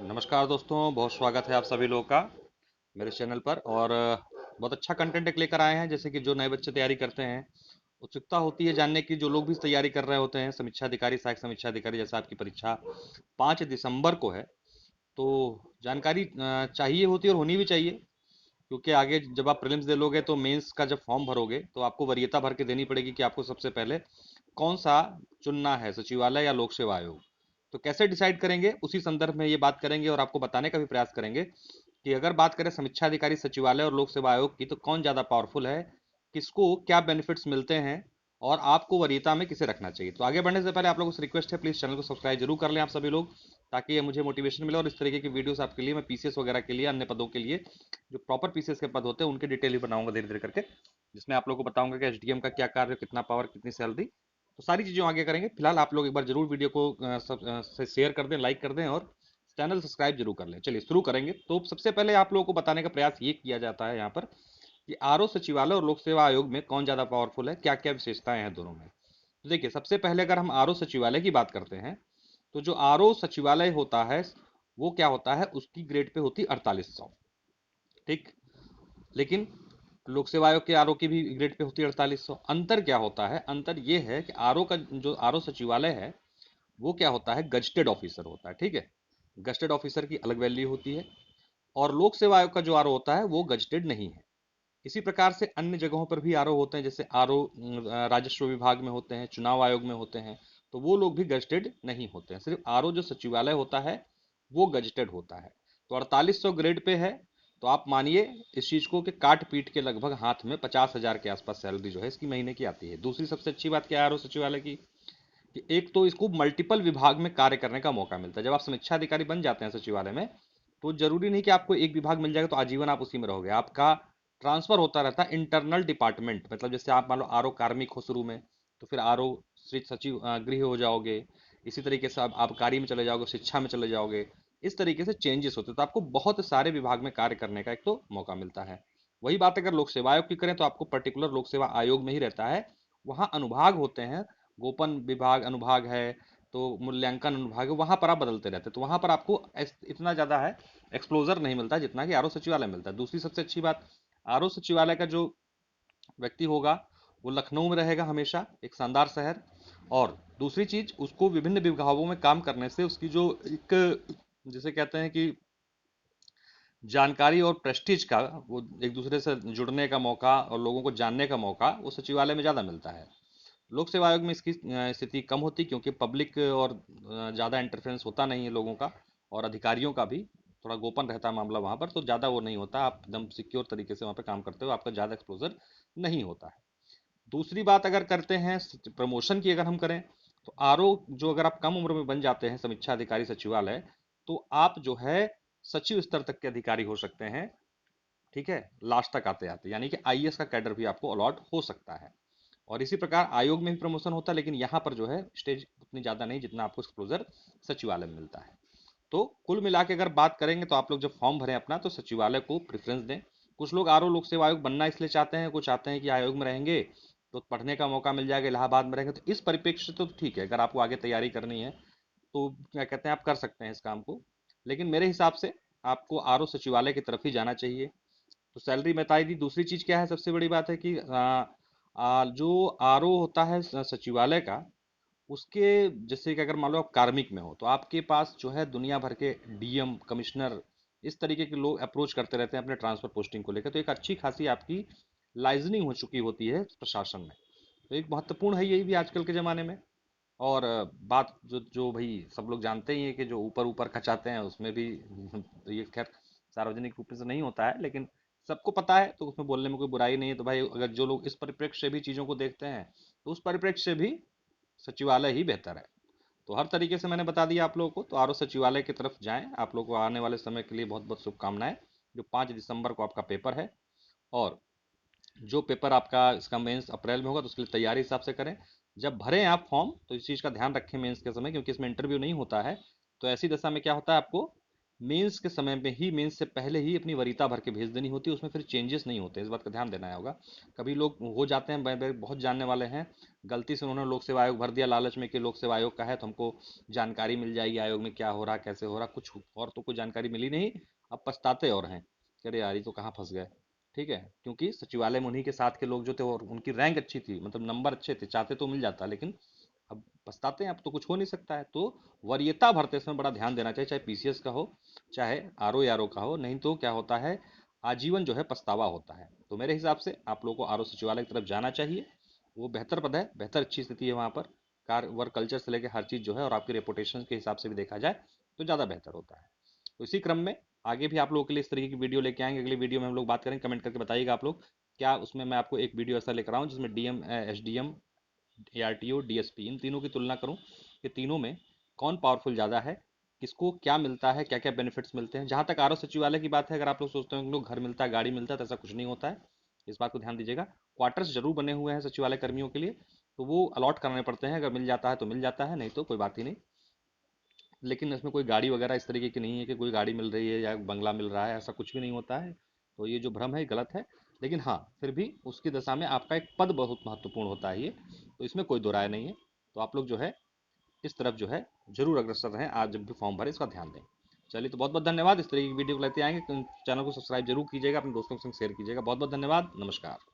नमस्कार दोस्तों, बहुत स्वागत है आप सभी लोगों का मेरे चैनल पर। और बहुत अच्छा कंटेंट एक लेकर आए हैं। जैसे कि जो नए बच्चे तैयारी करते हैं, उत्सुकता होती है जानने की। जो लोग भी तैयारी कर रहे होते हैं, समीक्षा अधिकारी, सहायक समीक्षा अधिकारी, जैसा आपकी परीक्षा 5 दिसंबर को है, तो जानकारी चाहिए होती है और होनी भी चाहिए। क्योंकि आगे जब आप प्रीलिम्स दे लोगे तो मेंस का जब फॉर्म भरोगे तो आपको वरीयता भर के देनी पड़ेगी कि आपको सबसे पहले कौन सा चुनना है, सचिवालय या लोक सेवा आयोग। तो कैसे डिसाइड करेंगे, उसी संदर्भ में ये बात करेंगे और आपको बताने का भी प्रयास करेंगे कि अगर बात करें समीक्षा अधिकारी सचिवालय और लोक सेवा आयोग की, तो कौन ज़्यादा पावरफुल है, किसको क्या बेनिफिट्स मिलते हैं और आपको वरीयता में किसे रखना चाहिए। तो आगे बढ़ने से पहले आप लोगों से रिक्वेस्ट है, प्लीज़ चैनल को सब्सक्राइब जरूर कर लें आप सभी लोग, ताकि ये मुझे मोटिवेशन मिले और इस तरीके की वीडियोस आपके लिए मैं पीसीएस वगैरह के लिए, अन्य पदों के लिए, जो प्रॉपर पीसीएस के पद होते हैं उनकी डिटेल ही बनाऊंगा धीरे धीरे करके, जिसमें आप लोगों को बताऊंगा कि एसडीएम का क्या कार्य, कितना पावर, कितनी सैलरी, तो सारी चीज़ें आगे करेंगे। फिलहाल आप लोग एक बार जरूर वीडियो को शेयर कर दें, लाइक कर दें और चैनल सब्सक्राइब जरूर कर लें। चलिए शुरू करेंगे। तो सबसे पहले आप लोगों को बताने का प्रयास ये किया जाता है यहाँ पर कि आरओ सचिवालय और लोक सेवा आयोग में कौन ज़्यादा पावरफुल है, क्या क्या विशेषताएं हैं दोनों में। तो देखिए, सबसे पहले अगर हम आरओ सचिवालय की बात करते हैं, तो जो आरओ सचिवालय होता है वो क्या होता है, उसकी ग्रेड पे होती 4800। ठीक। लेकिन लोक सेवा आयोग के आरओ की भी ग्रेड पे होती है 4800। अंतर क्या होता है, अंतर ये है कि आरओ का जो आरओ सचिवालय है वो क्या होता है, गजटेड ऑफिसर होता है। ठीक है, गजटेड ऑफिसर की अलग वैल्यू होती है। और लोक सेवा आयोग का जो आरओ होता है वो गजटेड नहीं है। इसी प्रकार से अन्य जगहों पर भी आरओ होते हैं, जैसे आरओ राजस्व विभाग में होते हैं, चुनाव आयोग में होते हैं, तो वो लोग भी गजटेड नहीं होते हैं। सिर्फ आरओ जो सचिवालय होता है वो गजटेड होता है। तो 4800 ग्रेड पे है। तो आप मानिए इस चीज को कि काट पीट के लगभग हाथ में 50,000 के आसपास सैलरी जो है इसकी महीने की आती है। दूसरी सबसे अच्छी बात क्या है आरओ सचिवालय की, कि एक तो इसको मल्टीपल विभाग में कार्य करने का मौका मिलता है। जब आप समीक्षा अधिकारी बन जाते हैं सचिवालय में, तो जरूरी नहीं कि आपको एक विभाग मिल जाएगा तो आजीवन आप उसी में रहोगे। आपका ट्रांसफर होता रहता है इंटरनल डिपार्टमेंट। मतलब जैसे आप मान लो आरओ कार्मिक हो शुरू में, तो फिर आरओ सचिव गृह हो जाओगे। इसी तरीके से आप आबकारी में चले जाओगे, शिक्षा में चले जाओगे। इस तरीके से चेंजेस होते हैं, तो आपको बहुत सारे विभाग में कार्य करने का एक तो मौका मिलता है। वही बात अगर लोक सेवा आयोग की करें तो आपको पर्टिकुलर लोक सेवा आयोग में ही रहता है। वहाँ अनुभाग होते हैं, गोपन विभाग अनुभाग है, तो मूल्यांकन अनुभाग है, वहां पर आप बदलते रहते हैं। तो वहां पर आपको इतना ज्यादा है एक्सप्लोजर नहीं मिलता जितना कि आरओ सचिवालय में मिलता है। दूसरी सबसे अच्छी बात, आरओ सचिवालय का जो व्यक्ति होगा वो लखनऊ में रहेगा हमेशा, एक शानदार शहर। और दूसरी चीज, उसको विभिन्न विभागों में काम करने से उसकी जो एक, जिसे कहते हैं कि जानकारी और प्रेस्टीज का, वो एक दूसरे से जुड़ने का मौका और लोगों को जानने का मौका वो सचिवालय में ज़्यादा मिलता है। लोक सेवा आयोग में इसकी स्थिति कम होती, क्योंकि पब्लिक और ज़्यादा इंटरफेरेंस होता नहीं है लोगों का, और अधिकारियों का भी थोड़ा गोपन रहता है मामला वहाँ पर, तो ज़्यादा वो नहीं होता। आप एकदम सिक्योर तरीके से वहाँ पे काम करते हो, आपका ज़्यादा एक्सपोजर नहीं होता है। दूसरी बात अगर करते हैं प्रमोशन की, अगर हम करें, तो आरओ जो अगर आप कम उम्र में बन जाते हैं समीक्षा अधिकारी सचिवालय, तो आप जो है सचिव स्तर तक के अधिकारी हो सकते हैं। ठीक है, लास्ट तक आते आते, यानी कि आईएएस का कैडर भी आपको अलॉट हो सकता है। और इसी प्रकार आयोग में भी प्रमोशन होता है, लेकिन यहाँ पर जो है स्टेज उतनी ज़्यादा नहीं जितना आपको एक्सप्लोजर सचिवालय में मिलता है। तो कुल मिला के अगर बात करेंगे, तो आप लोग जब फॉर्म भरें अपना, तो सचिवालय को प्रेफरेंस दें। कुछ लोग आरओ लोक सेवा आयोग बनना इसलिए चाहते हैं, कुछ चाहते हैं कि आयोग में रहेंगे तो पढ़ने का मौका मिल जाएगा, इलाहाबाद में रहेंगे तो इस परिप्रेक्ष्य से तो ठीक है। अगर आपको आगे तैयारी करनी है तो क्या कहते हैं, आप कर सकते हैं इस काम को। लेकिन मेरे हिसाब से आपको आरओ सचिवालय की तरफ ही जाना चाहिए। तो सैलरी बता दी। दूसरी चीज क्या है, सबसे बड़ी बात है कि जो आरओ होता है सचिवालय का, उसके, जैसे कि अगर मान लो आप कार्मिक में हो, तो आपके पास जो है दुनिया भर के डीएम, कमिश्नर, इस तरीके के लोग अप्रोच करते रहते हैं अपने ट्रांसफर पोस्टिंग को लेकर। तो एक अच्छी खासी आपकी लाइजनिंग हो चुकी होती है प्रशासन में। तो एक महत्वपूर्ण है यही भी आजकल के ज़माने में। और बात जो जो भाई सब लोग जानते ही हैं कि जो ऊपर ऊपर खचाते हैं उसमें भी तो ये खैर सार्वजनिक रूप से नहीं होता है, लेकिन सबको पता है, तो उसमें बोलने में कोई बुराई नहीं है। तो भाई अगर जो लोग इस परिप्रेक्ष्य से भी चीज़ों को देखते हैं, तो उस परिप्रेक्ष्य से भी सचिवालय ही बेहतर है। तो हर तरीके से मैंने बता दिया आप लोगों को। तो आरओ सचिवालय की तरफ जाएं। आप लोगों को आने वाले समय के लिए बहुत बहुत शुभकामनाएं। जो 5 दिसंबर को आपका पेपर है, और जो पेपर आपका इसका मेंस अप्रैल में होगा, तो उसके लिए तैयारी हिसाब से करें। जब भरें आप फॉर्म, तो इस चीज़ का ध्यान रखें मेंस के समय, क्योंकि इसमें इंटरव्यू नहीं होता है। तो ऐसी दशा में क्या होता है, आपको मेंस के समय में ही, मेंस से पहले ही अपनी वरीयता भर के भेज देनी होती है, उसमें फिर चेंजेस नहीं होते, इस बात का ध्यान देना होगा। कभी लोग हो जाते हैं, बहुत जानने वाले हैं, गलती से उन्होंने लोक सेवा आयोग भर दिया लालच में कि लोक सेवा आयोग का है तो हमको जानकारी मिल जाएगी आयोग में क्या हो रहा कैसे हो रहा, कुछ और तो कोई जानकारी मिली नहीं। अब पछताते और हैं कि अरे यार ये तो कहाँ फंस गए। ठीक है, क्योंकि सचिवालय में उन्हीं के साथ के लोग जो थे और उनकी रैंक अच्छी थी, मतलब नंबर अच्छे थे, चाहते तो मिल जाता, लेकिन अब पछताते हैं, अब तो कुछ हो नहीं सकता है। तो वरीयता भरते समय बड़ा ध्यान देना चाहिए, चाहे पीसीएस का हो, चाहे आरओ आरओ का हो, नहीं तो क्या होता है, आजीवन जो है पछतावा होता है। तो मेरे हिसाब से आप लोगों को आरओ सचिवालय की तरफ जाना चाहिए, वो बेहतर पद है, बेहतर अच्छी स्थिति है वहाँ पर, कार वर्क कल्चर से लेकर हर चीज़ जो है, और आपकी रेपुटेशन के हिसाब से भी देखा जाए तो ज़्यादा बेहतर होता है। तो इसी क्रम में आगे भी आप लोगों के लिए इस तरीके की वीडियो लेके आएंगे, अगली वीडियो में हम लोग बात करेंगे, कमेंट करके बताइएगा आप लोग क्या उसमें मैं आपको एक वीडियो ऐसा लेकर आऊँ जिसमें डीएम, एसडीएम, एआरटीओ, डीएसपी, इन तीनों की तुलना करूं कि तीनों में कौन पावरफुल ज़्यादा है, किसको क्या मिलता है, क्या क्या बेनिफिट्स मिलते हैं। जहां तक आरओ सचिवालय की बात है, अगर आप लोग सोचते हो कि लोग घर मिलता है, गाड़ी मिलता है, तो ऐसा कुछ नहीं होता है, इस बात को ध्यान दीजिएगा। क्वार्टर्स जरूर बने हुए हैं सचिवालय कर्मियों के लिए, तो वो अलॉट कराने पड़ते हैं, अगर मिल जाता है तो मिल जाता है, नहीं तो कोई बात ही नहीं। लेकिन इसमें कोई गाड़ी वगैरह इस तरीके की नहीं है कि कोई गाड़ी मिल रही है या बंगला मिल रहा है, ऐसा कुछ भी नहीं होता है। तो ये जो भ्रम है गलत है। लेकिन हाँ, फिर भी उसकी दशा में आपका एक पद बहुत महत्वपूर्ण होता है ये, तो इसमें कोई दो राय नहीं है। तो आप लोग जो है इस तरफ जो है जरूर अग्रसर रहें, आज जब भी फॉर्म भरें इसका ध्यान दें। चलिए, तो बहुत बहुत धन्यवाद। इस तरीके की वीडियो को लेते आएंगे, चैनल को सब्सक्राइब जरूर कीजिएगा, अपने दोस्तों के संग शेयर कीजिएगा। बहुत बहुत धन्यवाद, नमस्कार।